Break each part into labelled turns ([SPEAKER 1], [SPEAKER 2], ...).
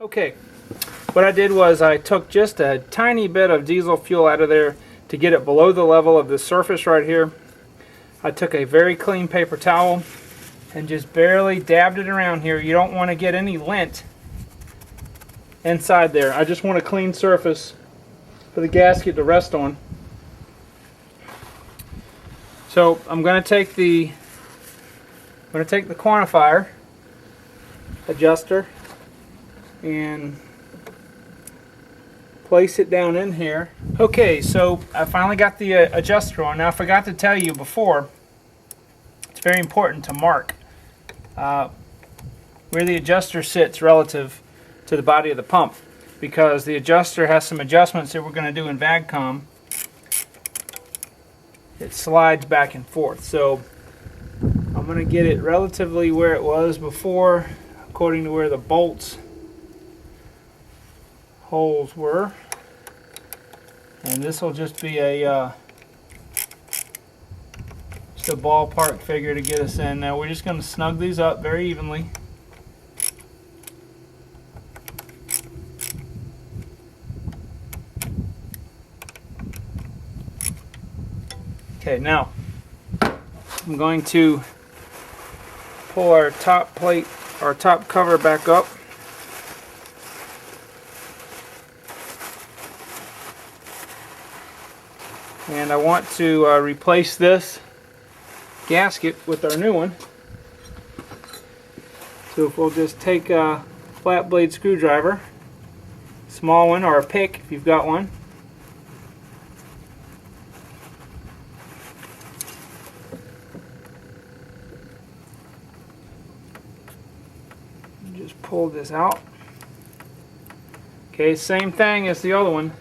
[SPEAKER 1] Okay, what I did was I took just a tiny bit of diesel fuel out of there to get it below the level of the surface right here. I took a very clean paper towel and just barely dabbed it around here. You don't want to get any lint inside there. I just want a clean surface for the gasket to rest on. So I'm going to take the quantifier adjuster and place it down in here. Okay, so I finally got the adjuster on. Now I forgot to tell you before, it's very important to mark where the adjuster sits relative to the body of the pump, because the adjuster has some adjustments that we're going to do in VAGCOM. It slides back and forth, so I'm going to get it relatively where it was before, according to where the bolts holes were, and this will just be a just a ballpark figure to get us in. Now we're just going to snug these up very evenly. Okay, now I'm going to pull our top plate, our top cover back up. And I want to replace this gasket with our new one. So if we'll just take a flat blade screwdriver, small one, or a pick if you've got one. Just pull this out. Okay, same thing as the other one.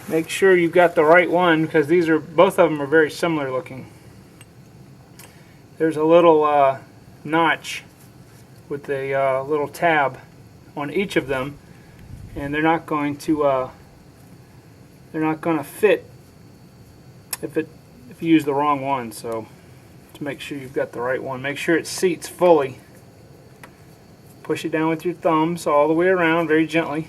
[SPEAKER 1] Make sure you've got the right one, because these are, both of them are very similar looking. There's a little notch with a little tab on each of them, and they're not going to fit if you use the wrong one. So to make sure you've got the right one, make sure it seats fully. Push it down with your thumbs all the way around very gently.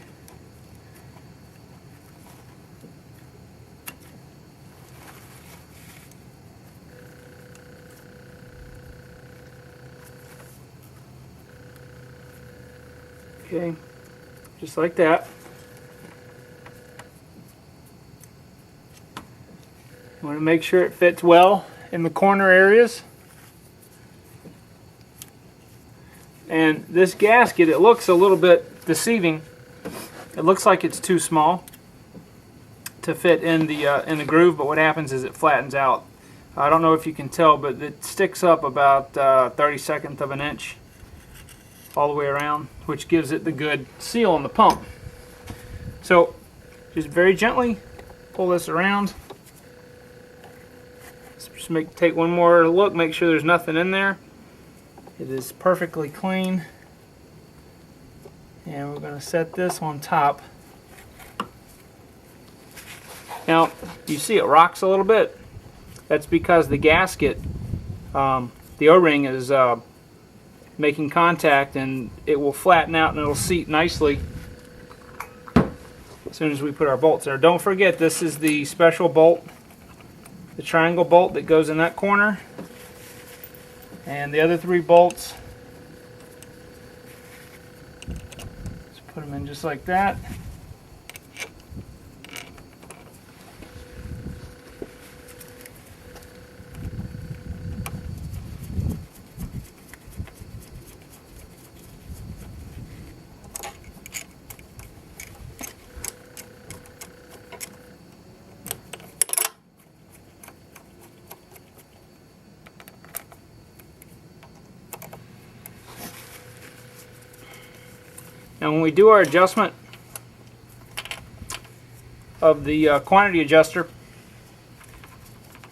[SPEAKER 1] Okay, just like that. You want to make sure it fits well in the corner areas. And this gasket, it looks a little bit deceiving. It looks like it's too small to fit in the groove, but what happens is it flattens out. I don't know if you can tell, but it sticks up about 32nd of an inch all the way around, which gives it the good seal on the pump. So just very gently pull this around. Just take one more look, make sure there's nothing in there. It is perfectly clean, and we're going to set this on top. Now you see it rocks a little bit. That's because the gasket, the O-ring is making contact, and it will flatten out and it'll seat nicely as soon as we put our bolts there. Don't forget, this is the special bolt, the triangle bolt that goes in that corner, and the other three bolts, just put them in just like that. Now when we do our adjustment of the quantity adjuster,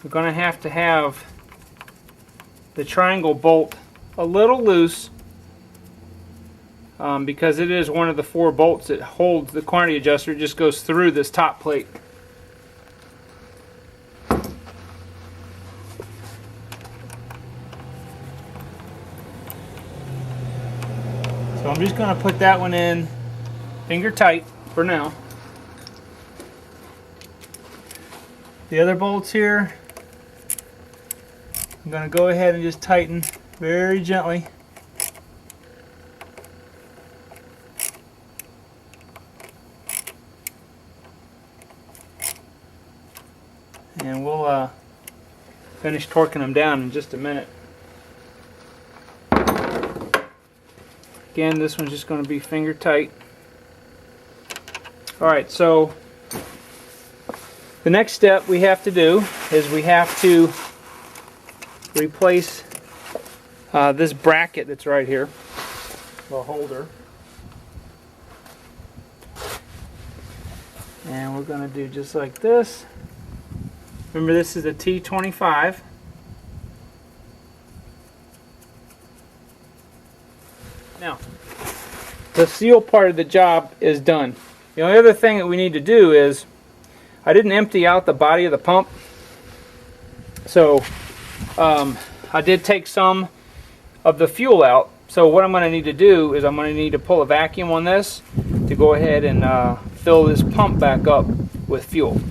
[SPEAKER 1] we're going to have the triangle bolt a little loose, because it is one of the 4 bolts that holds the quantity adjuster. It just goes through this top plate. I'm just going to put that one in finger tight for now. The other bolts here, I'm going to go ahead and just tighten very gently. And we'll finish torquing them down in just a minute. Again, this one's just going to be finger tight. Alright, so the next step we have to do is we have to replace this bracket that's right here, the holder. And we're going to do just like this. Remember, this is a T25. Now, the seal part of the job is done. The only other thing that we need to do is, I didn't empty out the body of the pump, so I did take some of the fuel out. So what I'm going to need to do is I'm going to need to pull a vacuum on this to go ahead and fill this pump back up with fuel.